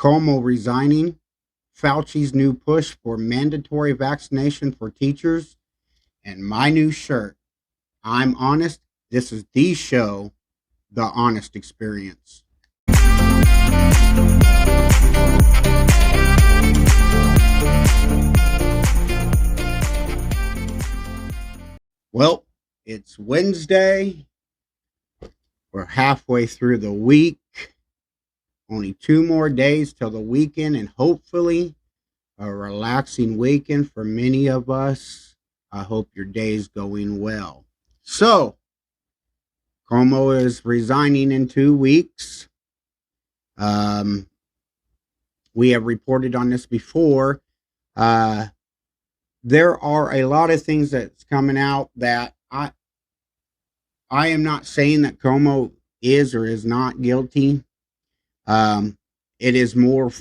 Cuomo resigning, Fauci's new push for mandatory vaccination for teachers, and my new shirt. I'm honest. This is the show, The Honest Experience. Well, it's Wednesday. We're halfway through the week. Only 2 more days till the weekend, and hopefully a relaxing weekend for many of us. I hope your day's going well. So, Cuomo is resigning in 2 weeks. We have reported on this before. There are a lot of things that's coming out that I am not saying that Cuomo is or is not guilty. It is more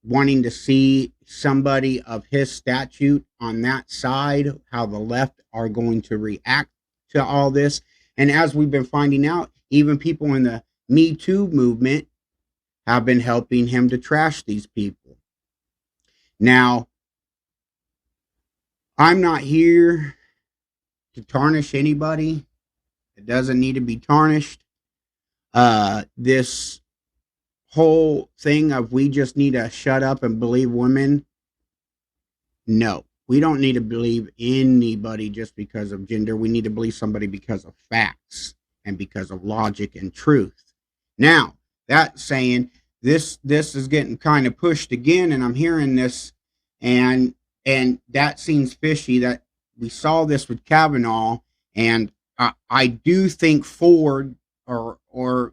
wanting to see somebody of his statute on that side, how the left are going to react to all this. And as we've been finding out, even people in the Me Too movement have been helping him to trash these people. Now, I'm not here to tarnish anybody. It doesn't need to be tarnished. This whole thing of we just need to shut up and believe women. No, we don't need to believe anybody just because of gender. We need to believe somebody because of facts and because of logic and truth. Now, that saying, this is getting kind of pushed again, and I'm hearing this, and that seems fishy. That we saw this with Kavanaugh, and I do think Ford or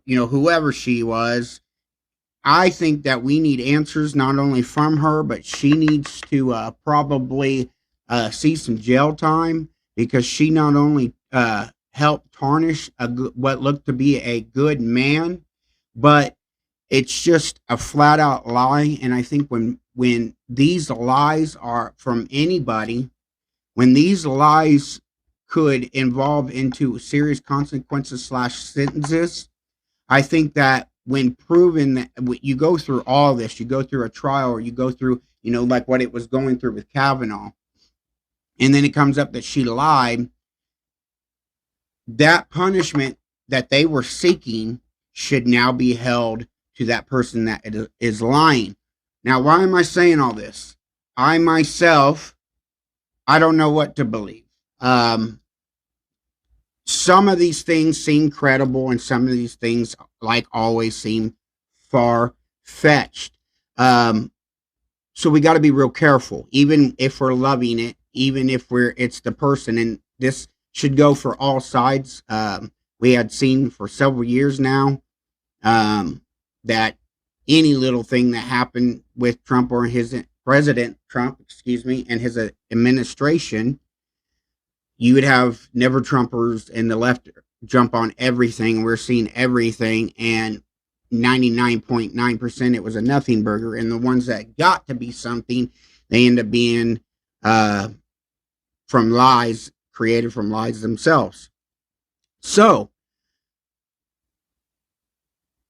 whoever she was, I think that we need answers not only from her, but she needs to probably see some jail time, because she not only helped tarnish what looked to be a good man, but it's just a flat out lie. And I think when these lies are from anybody, when these lies could involve into serious consequences / sentences, I think that when proven that you go through all this, you go through a trial, or you go through, like what it was going through with Kavanaugh, and then it comes up that she lied, that punishment that they were seeking should now be held to that person that is lying. Now, why am I saying all this? I myself, I don't know what to believe. Some of these things seem credible, and some of these things, like always, seem far-fetched. So we got to be real careful, even if we're loving it, even if it's the person, and this should go for all sides. We had seen for several years now that any little thing that happened with Trump or his President Trump, and his administration, you would have never Trumpers and the left jump on everything. We're seeing everything, and 99.9% it was a nothing burger. And the ones that got to be something, they end up being from lies, created from lies themselves. So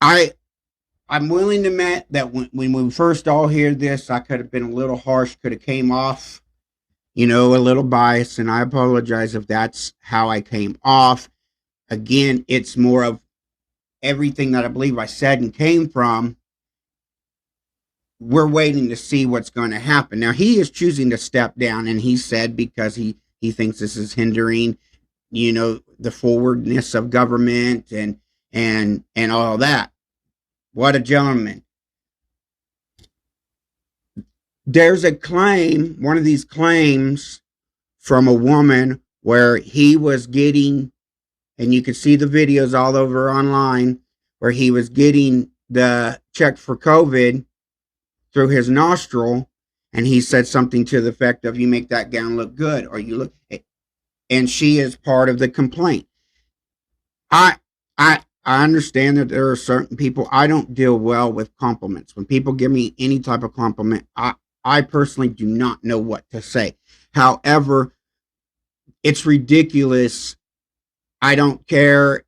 I'm willing to admit that when we first all hear this, I could have been a little harsh, could have came off a little biased, and I apologize if that's how I came off. Again, it's more of everything that I believe I said and came from. We're waiting to see what's going to happen. Now, he is choosing to step down, and he said because he thinks this is hindering, the forwardness of government and all that. What a gentleman. There's a claim, one of these claims from a woman where he was getting, and you can see the videos all over online, where he was getting the check for COVID through his nostril, and he said something to the effect of, you make that gown look good, or you look, and she is part of the complaint. I understand that there are certain people, I don't deal well with compliments. When people give me any type of compliment, I personally do not know what to say. However, it's ridiculous. I don't care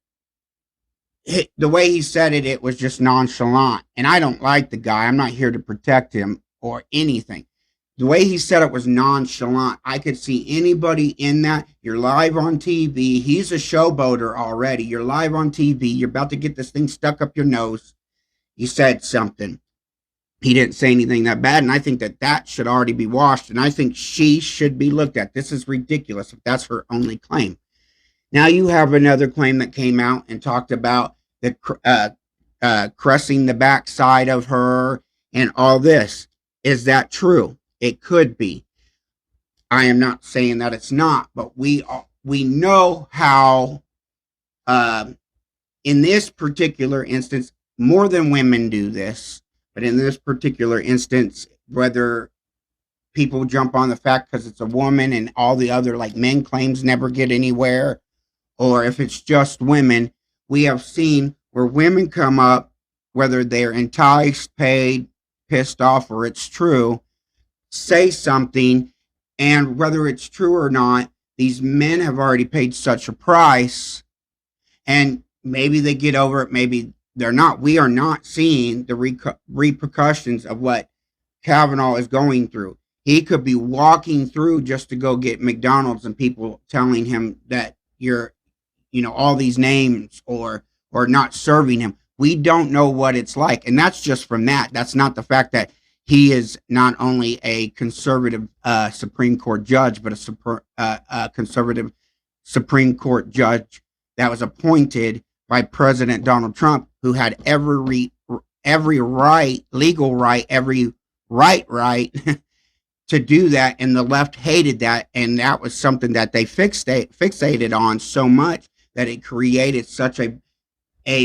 the way he said it, it was just nonchalant. And I don't like the guy. I'm not here to protect him or anything. The way he said it was nonchalant. I could see anybody in that. You're live on TV. He's a showboater already. You're live on TV. You're about to get this thing stuck up your nose. He said something. He didn't say anything that bad. And I think that that should already be washed. And I think she should be looked at. This is ridiculous if that's her only claim. Now you have another claim that came out and talked about the caressing the backside of her and all this. Is that true? It could be. I am not saying that it's not, but we know how in this particular instance, more than women do this, but in this particular instance, whether people jump on the fact because it's a woman and all the other like men claims never get anywhere, or if it's just women, we have seen where women come up, whether they're enticed, paid, pissed off, or it's true, say something, and whether it's true or not, these men have already paid such a price, and maybe they get over it, maybe they're not. We are not seeing the repercussions of what Kavanaugh is going through. He could be walking through just to go get McDonald's and people telling him that you're, all these names or not serving him. We don't know what it's like. And that's just from that. That's not the fact that he is not only a conservative Supreme Court judge, but a conservative Supreme Court judge that was appointed by President Donald Trump, who had every right, legal right, every right to do that. And the left hated that. And that was something that they fixated on so much that it created such a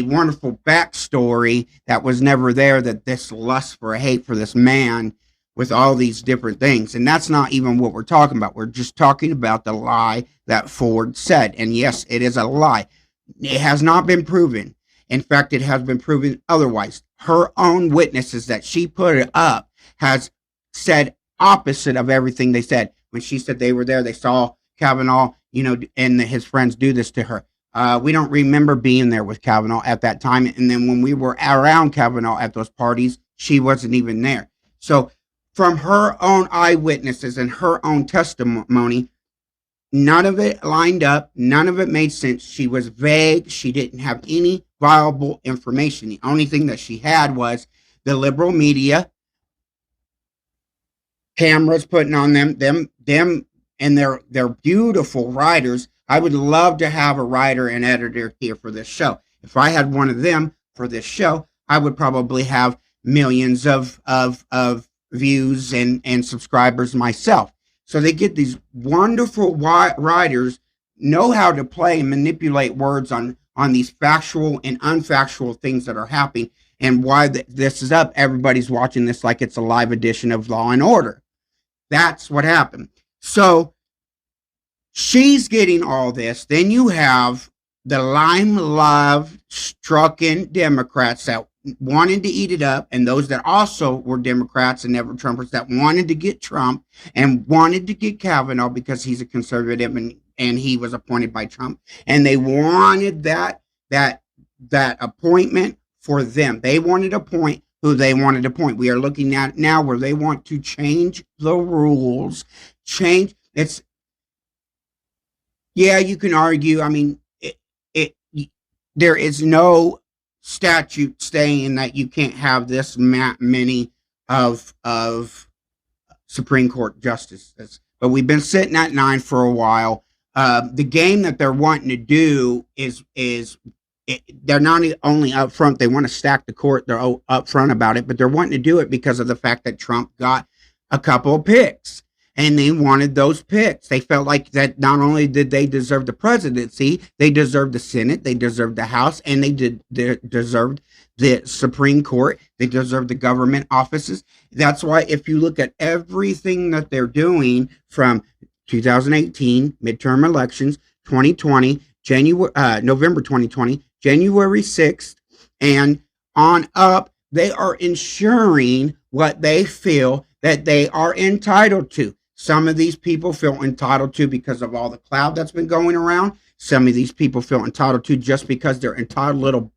wonderful backstory that was never there, that this lust for a hate for this man with all these different things. And that's not even what we're talking about. We're just talking about the lie that Ford said. And yes, it is a lie. It has not been proven. In fact, it has been proven otherwise. Her own witnesses that she put up has said opposite of everything they said. When she said they were there, they saw Kavanaugh, and his friends do this to her. We don't remember being there with Kavanaugh at that time. And then when we were around Kavanaugh at those parties, she wasn't even there. So from her own eyewitnesses and her own testimony, none of it lined up. None of it made sense. She was vague. She didn't have any viable information. The only thing that she had was the liberal media, cameras putting on them and their beautiful writers. I would love to have a writer and editor here for this show. If I had one of them for this show, I would probably have millions of views and subscribers myself. So they get these wonderful writers, know how to play and manipulate words on these factual and unfactual things that are happening. And why this is up, everybody's watching this like it's a live edition of Law and Order. That's what happened. So she's getting all this. Then you have the lime-love-strucken Democrats that wanted to eat it up, and those that also were Democrats and never Trumpers that wanted to get Trump and wanted to get Kavanaugh because he's a conservative and he was appointed by Trump, and they wanted that appointment for them. They wanted to appoint who they wanted to appoint. We are looking at now where they want to change the rules. Yeah, you can argue. I mean, there is no statute saying that you can't have this many of Supreme Court justices. But we've been sitting at 9 for a while. The game that they're wanting to do is they're not only up front, they want to stack the court, they're up front about it, but they're wanting to do it because of the fact that Trump got a couple of picks. And they wanted those picks. They felt like that not only did they deserve the presidency, they deserved the Senate, they deserved the House, and they deserved the Supreme Court. They deserved the government offices. That's why if you look at everything that they're doing from 2018, midterm elections, 2020, November 2020, January 6th, and on up, they are ensuring what they feel that they are entitled to. Some of these people feel entitled to because of all the cloud that's been going around. Some of these people feel entitled to just because they're entitled little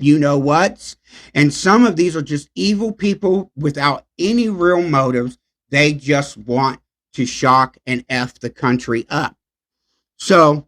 you know what's. And some of these are just evil people without any real motives. They just want to shock and F the country up. So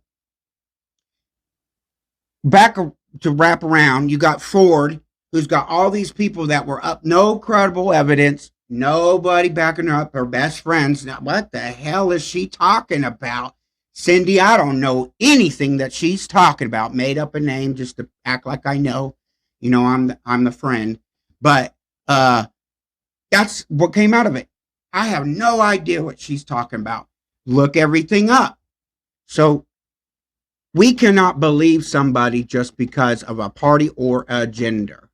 back to wrap around, you got Ford, who's got all these people that were up, no credible evidence, nobody backing her up, her best friends. Now, what the hell is she talking about? Cindy, I don't know anything that she's talking about. Made up a name just to act like I know. You know, I'm the friend. But that's what came out of it. I have no idea what she's talking about. Look everything up. So we cannot believe somebody just because of a party or a gender.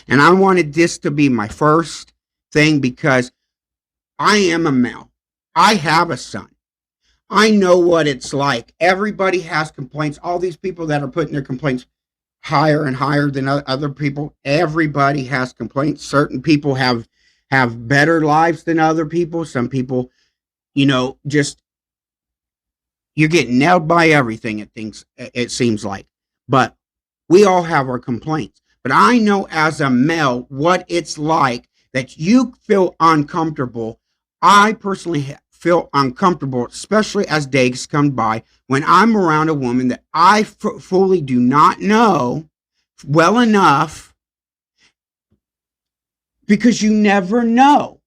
And I wanted this to be my first thing because I am a male. I have a son. I know what it's like. Everybody has complaints. All these people that are putting their complaints higher and higher than other people, everybody has complaints. Certain people have better lives than other people. Some people, just you're getting nailed by everything. It seems like, but we all have our complaints. But I know as a male what it's like that you feel uncomfortable. I personally feel uncomfortable, especially as days come by, when I'm around a woman that I fully do not know well enough, because you never know.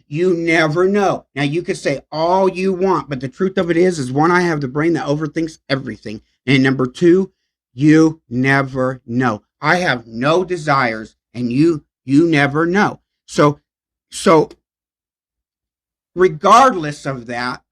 You never know. Now, you can say all you want, but the truth of it is one, I have the brain that overthinks everything. And number two, you never know. I have no desires, and you never know. So regardless of that,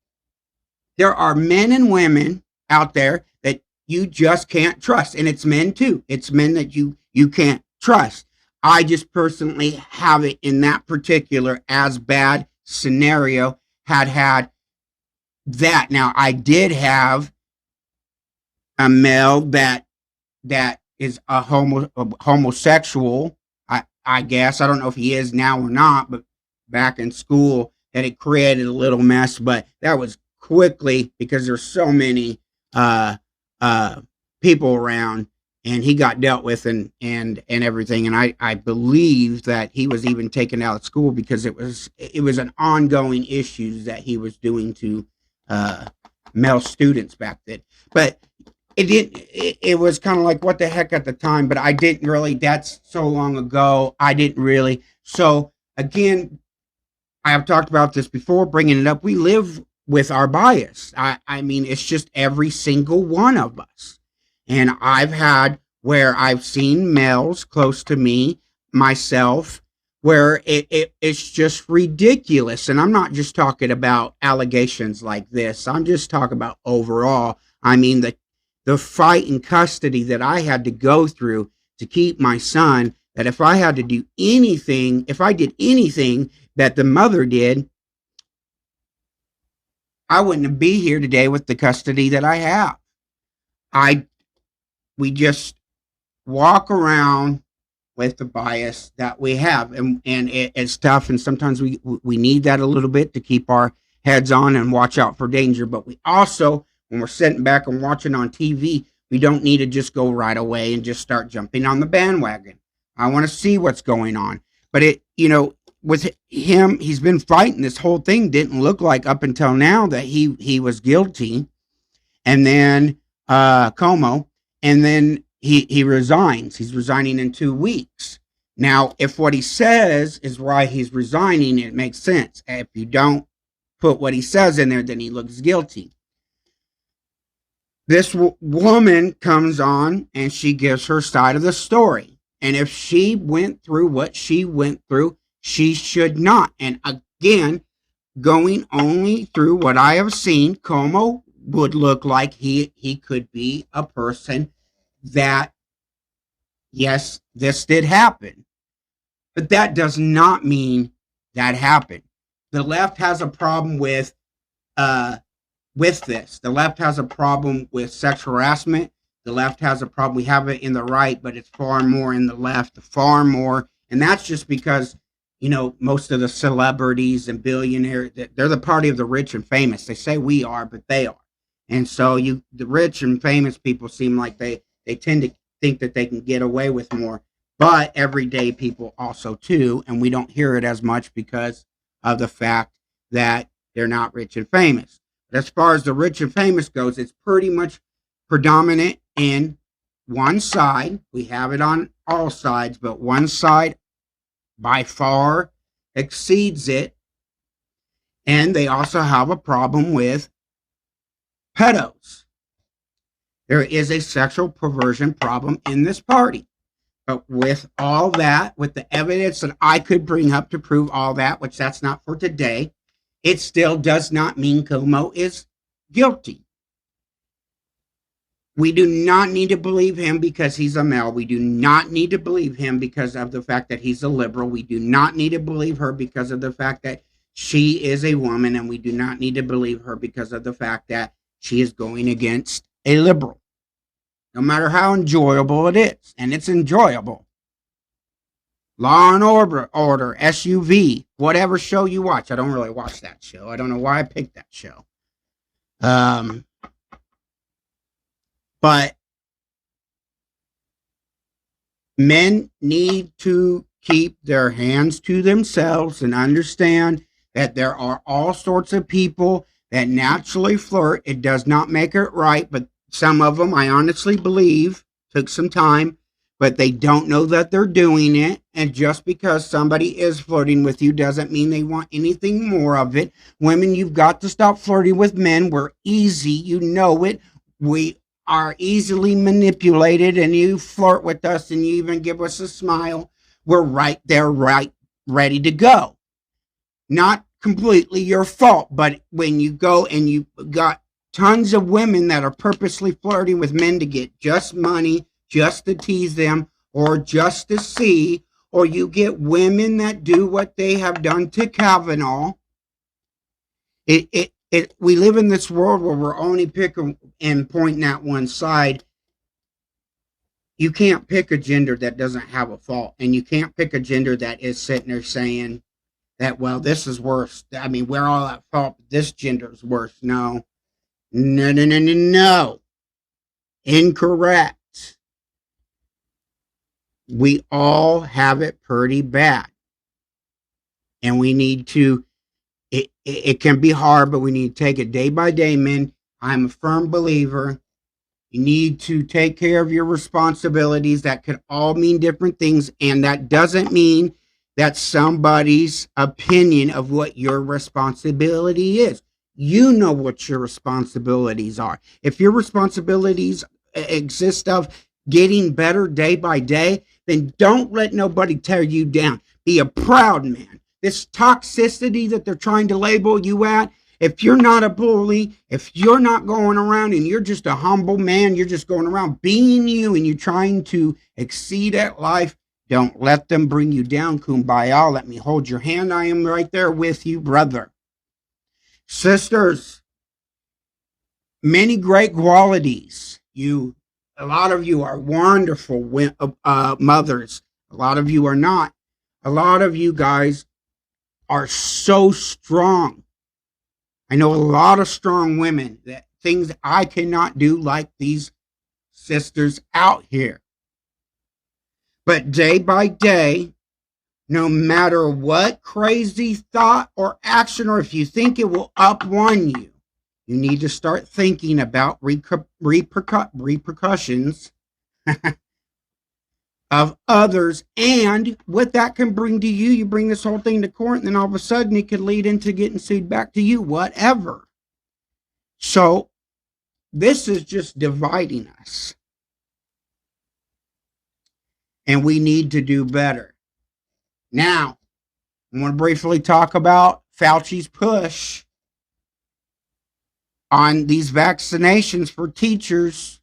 there are men and women out there that you just can't trust. And it's men too. It's men that you can't trust. I just personally have it in that particular as bad scenario had that. Now, I did have a male that is a homosexual. I guess. I don't know if he is now or not, but back in school that it created a little mess, but that was quickly because there's so many people around, and he got dealt with and everything. And I believe that he was even taken out of school because it was an ongoing issue that he was doing to male students back then. But it was kind of like, what the heck at the time, but I didn't really, that's so long ago. I didn't really. So again, I have talked about this before, bringing it up. We live with our bias. I mean, it's just every single one of us. And I've had where I've seen males close to me, myself, where it's just ridiculous. And I'm not just talking about allegations like this. I'm just talking about overall. I mean, the fight in custody that I had to go through to keep my son, that if I had to do anything, if I did anything that the mother did, I wouldn't be here today with the custody that I have. We just walk around with the bias that we have, and it's tough, and sometimes we need that a little bit to keep our heads on and watch out for danger. But we also, when we're sitting back and watching on TV, we don't need to just go right away and just start jumping on the bandwagon. I want to see what's going on. But with him, he's been fighting this whole thing. Didn't look like up until now that he was guilty. And then Cuomo, and then he resigns. He's resigning in 2 weeks. Now, if what he says is why he's resigning, it makes sense. If you don't put what he says in there, then he looks guilty. This woman comes on and she gives her side of the story. And if she went through what she went through, she should not. And again, going only through what I have seen, Cuomo would look like he could be a person that, yes, this did happen. But that does not mean that happened. The left has a problem with this. The left has a problem with sexual harassment. The left has a problem. We have it in the right, but it's far more in the left, far more. And that's just because, most of the celebrities and billionaires, they're the party of the rich and famous. They say we are, but they are. And so the rich and famous people seem like they tend to think that they can get away with more. But everyday people also too, and we don't hear it as much because of the fact that they're not rich and famous. But as far as the rich and famous goes, it's pretty much predominant in one side. We have it on all sides, but one side by far exceeds it. And they also have a problem with pedos. There is a sexual perversion problem in this party. But with all that, with the evidence that I could bring up to prove all that, which that's not for today, it still does not mean Cuomo is guilty. We do not need to believe him because he's a male. We do not need to believe him because of the fact that he's a liberal. We do not need to believe her because of the fact that she is a woman. And we do not need to believe her because of the fact that she is going against a liberal. No matter how enjoyable it is. And it's enjoyable. Law and Order, SUV, whatever show you watch. I don't really watch that show. I don't know why I picked that show. But men need to keep their hands to themselves and understand that there are all sorts of people that naturally flirt. It does not make it right, but some of them, I honestly believe, took some time, but they don't know that they're doing it. And just because somebody is flirting with you doesn't mean they want anything more of it. Women, you've got to stop flirting with men. We're easy. You know it. We are easily manipulated, and you flirt with us and you even give us a smile. We're right there, right, ready to go. Not completely your fault, but when you go and you got tons of women that are purposely flirting with men to get just money, just to tease them, or just to see, or you get women that do what they have done to Kavanaugh. We live in this world where we're only picking and pointing at one side. You can't pick a gender that doesn't have a fault, and you can't pick a gender that is sitting there saying that, well, this is worse. I mean, we're all at fault, but this gender is worse. No. Incorrect. We all have it pretty bad. And we need to, it can be hard, but we need to take it day by day, men. I'm a firm believer. You need to take care of your responsibilities. That could all mean different things. And that doesn't mean that somebody's opinion of what your responsibility is. You know what your responsibilities are. If your responsibilities exist of getting better day by day, then don't let nobody tear you down. Be a proud man. This toxicity that they're trying to label you at, if you're not a bully, if you're not going around and you're just a humble man, you're just going around being you and you're trying to exceed at life, don't let them bring you down. Kumbaya, let me hold your hand. I am right there with you, brother. Sisters, many great qualities. A lot of you are wonderful mothers. A lot of you are not. A lot of you guys are so strong. I know a lot of strong women, that things I cannot do like these sisters out here. But day by day, no matter what crazy thought or action, or if you think it will up-one you, you need to start thinking about repercussions of others and what that can bring to you. You bring this whole thing to court, and then all of a sudden it could lead into getting sued back to you, whatever. So this is just dividing us. And we need to do better. Now, I want to briefly talk about Fauci's push on these vaccinations for teachers.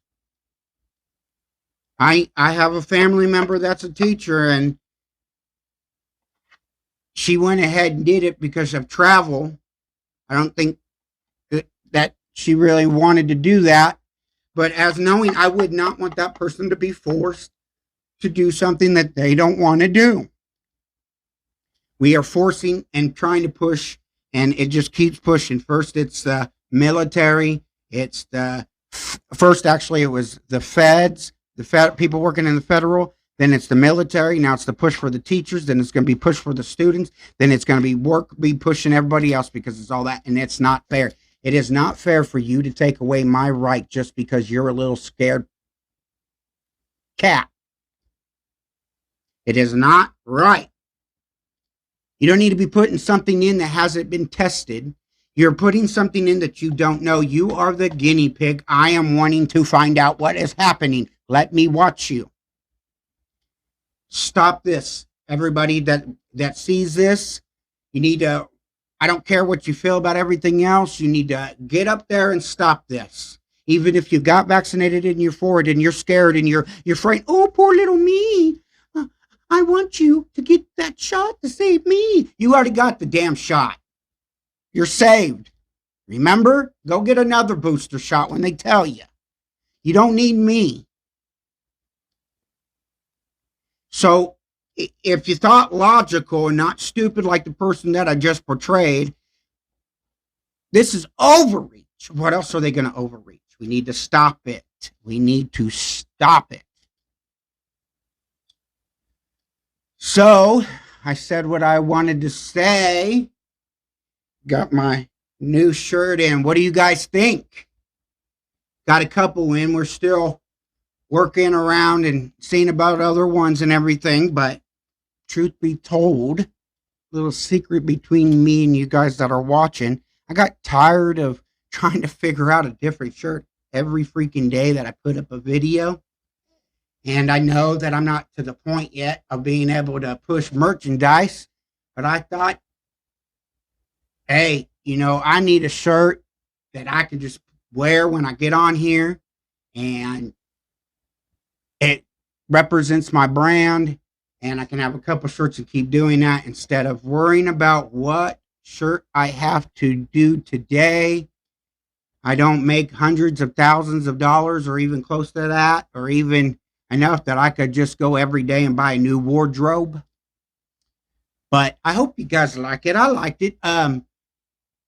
I have a family member that's a teacher, and she went ahead and did it because of travel. I don't think that she really wanted to do that. But as knowing, I would not want that person to be forced to do something that they don't want to do. We are forcing and trying to push, and it just keeps pushing. First, it's the military. It's the first, actually, it was the feds. people working in the federal, then it's the military, now it's the push for the teachers, then it's going to be push for the students, then it's going to be pushing everybody else because it's all that, and it's not fair. It is not fair for you to take away my right just because you're a little scared cat. It is not right. You don't need to be putting something in that hasn't been tested. You're putting something in that you don't know. You are the guinea pig. I am wanting to find out what is happening. Let me watch you. Stop this. Everybody that sees this, you need to, I don't care what you feel about everything else. You need to get up there and stop this. Even if you got vaccinated and you're for it and you're scared and you're frightened. Oh, poor little me. I want you to get that shot to save me. You already got the damn shot. You're saved. Remember? Go get another booster shot when they tell you. You don't need me. So if you thought logical and not stupid like the person that I just portrayed, this is overreach. What else are they going to overreach? We need to stop it. We need to stop it. So I said what I wanted to say. Got my new shirt in. What do you guys think? Got a couple in. We're still working around and seeing about other ones and everything. But truth be told, little secret between me and you guys that are watching, I got tired of trying to figure out a different shirt every freaking day that I put up a video. And I know that I'm not to the point yet of being able to push merchandise, but I thought, hey, I need a shirt that I can just wear when I get on here, and it represents my brand, and I can have a couple shirts and keep doing that instead of worrying about what shirt I have to do today. I don't make hundreds of thousands of dollars or even close to that, or even enough that I could just go every day and buy a new wardrobe. But I hope you guys like it. I liked it.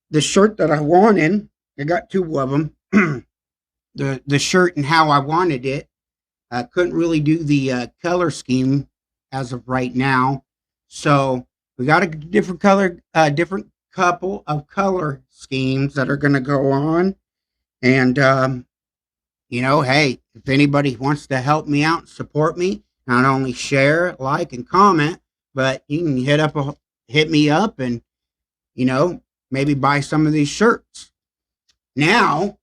The shirt that I wanted, I got two of them. the shirt and how I wanted it. I couldn't really do the color scheme as of right now. So we got a different couple of color schemes that are going to go on. And, hey, if anybody wants to help me out and support me, not only share, like, and comment, but you can hit me up and, maybe buy some of these shirts. Now,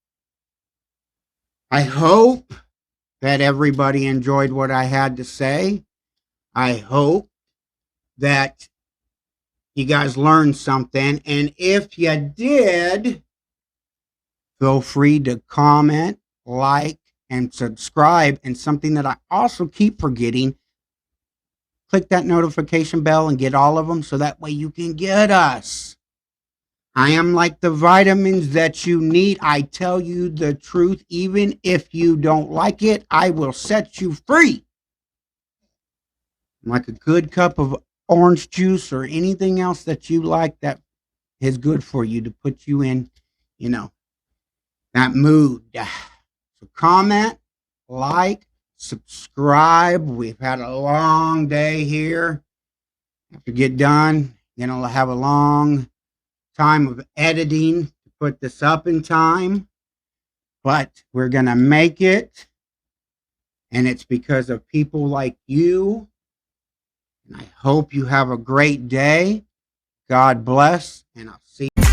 I hope that everybody enjoyed what I had to say. I hope that you guys learned something. And if you did, feel free to comment, like, and subscribe. And something that I also keep forgetting, click that notification bell and get all of them so that way you can get us. I am like the vitamins that you need. I tell you the truth. Even if you don't like it, I will set you free. I'm like a good cup of orange juice or anything else that you like that is good for you to put you in, that mood. So comment, like, subscribe. We've had a long day here. Have to get done. Then I'll have a long time of editing to put this up in time. But we're going to make it. And it's because of people like you. And I hope you have a great day. God bless. And I'll see you.